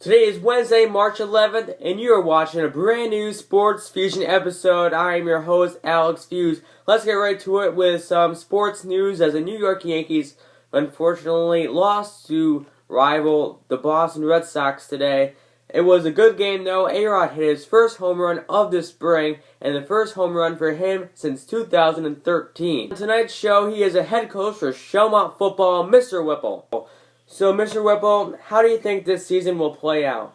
Today is Wednesday, March 11th, and you are watching a brand new Sports Fusion episode. I am your host, Alex Fuse. Let's get right to it with some sports news as the New York Yankees unfortunately lost to rival the Boston Red Sox today. It was a good game though. A-Rod hit his first home run of the spring and the first home run for him since 2013. On tonight's show, he is a head coach for Shelmont Football, Mr. Whipple. So, Mr. Whipple, how do you think this season will play out?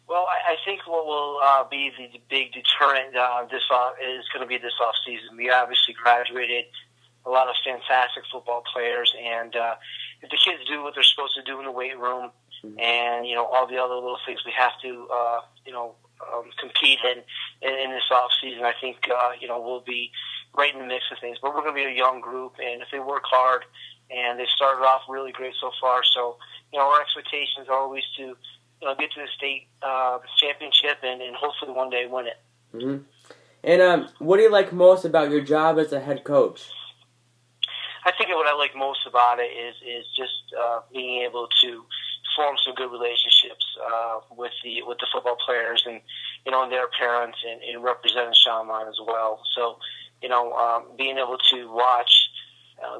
Well, I think what will be the big deterrent is going to be this off season. We obviously graduated a lot of fantastic football players, and if the kids do what they're supposed to do in the weight room, and all the other little things we have to compete in this off season, I think we'll be right in the mix of things. But we're going to be a young group, and if they work hard. And they started off really great so far. So, our expectations are always to, get to the state championship and hopefully one day win it. Mm-hmm. And what do you like most about your job as a head coach? I think what I like most about it is just being able to form some good relationships with the football players and their parents and representing Shelmont as well. So, being able to watch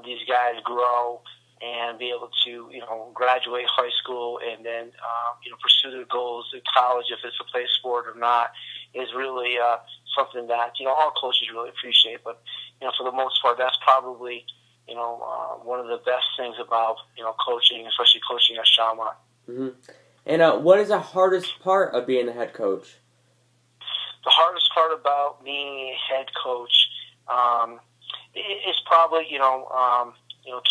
these guys grow and be able to, graduate high school and then, pursue their goals in college, if it's a play sport or not, is really something that, all coaches really appreciate. But, for the most part, that's probably, one of the best things about, coaching, especially coaching at Shelmont. Mm-hmm. And what is the hardest part of being a head coach? The hardest part about being a head coach, it's probably,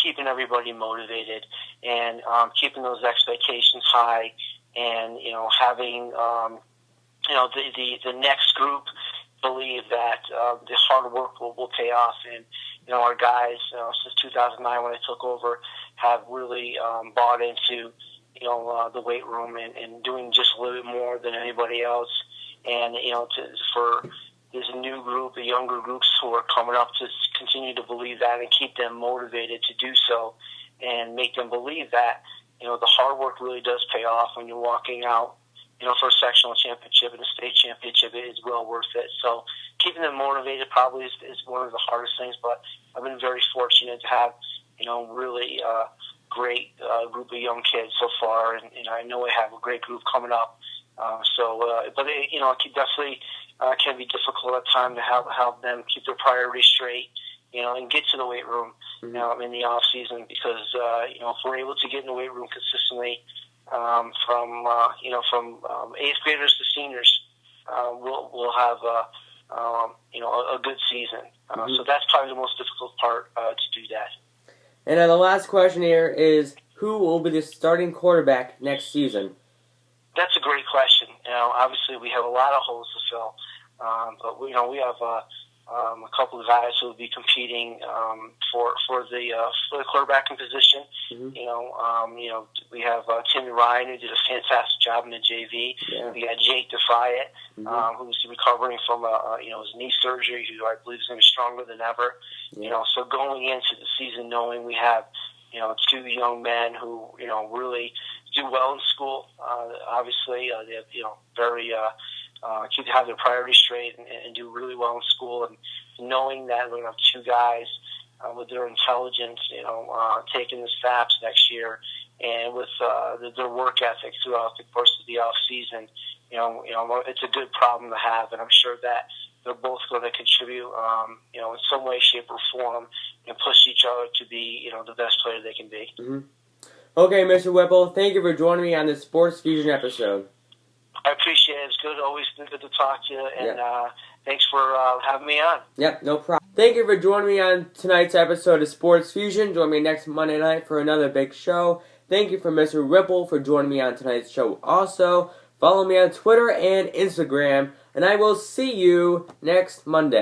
keeping everybody motivated and keeping those expectations high and, having, the next group believe that the hard work will pay off. And, our guys, since 2009 when I took over, have really bought into, the weight room and doing just a little bit more than anybody else. And, there's a new group, the younger groups who are coming up to continue to believe that and keep them motivated to do so and make them believe that, the hard work really does pay off when you're walking out, for a sectional championship and a state championship. It is well worth it. So keeping them motivated probably is one of the hardest things, but I've been very fortunate to have, really great group of young kids so far, and I know I have a great group coming up. But it definitely can be difficult at times to help them keep their priorities straight, and get to the weight room, in the off season because if we're able to get in the weight room consistently from 8th graders to seniors, we'll have a good season. So that's probably the most difficult part to do that. And the last question here is, who will be the starting quarterback next season? That's a great question. Obviously we have a lot of holes to fill, but we have a couple of guys who will be competing for the quarterbacking position. Mm-hmm. We have Timmy Ryan, who did a fantastic job in the JV. Yeah. We got Jake Defiant, who's recovering from his knee surgery, who I believe is going to be stronger than ever. Yeah. So going into the season, knowing we have two young men who really do well in school. Obviously, they have very keep to have their priorities straight and do really well in school. And knowing that we're going to have two guys with their intelligence, taking the snaps next year, and with their work ethic throughout the course of the off season, it's a good problem to have. And I'm sure that they're both going to contribute, in some way, shape, or form, and push each other to be, the best player they can be. Mm-hmm. Okay, Mr. Whipple, thank you for joining me on this Sports Fusion episode. I appreciate it. It's always good to talk to you, and thanks for having me on. Yep, no problem. Thank you for joining me on tonight's episode of Sports Fusion. Join me next Monday night for another big show. Thank you for Mr. Whipple for joining me on tonight's show also. Follow me on Twitter and Instagram, and I will see you next Monday.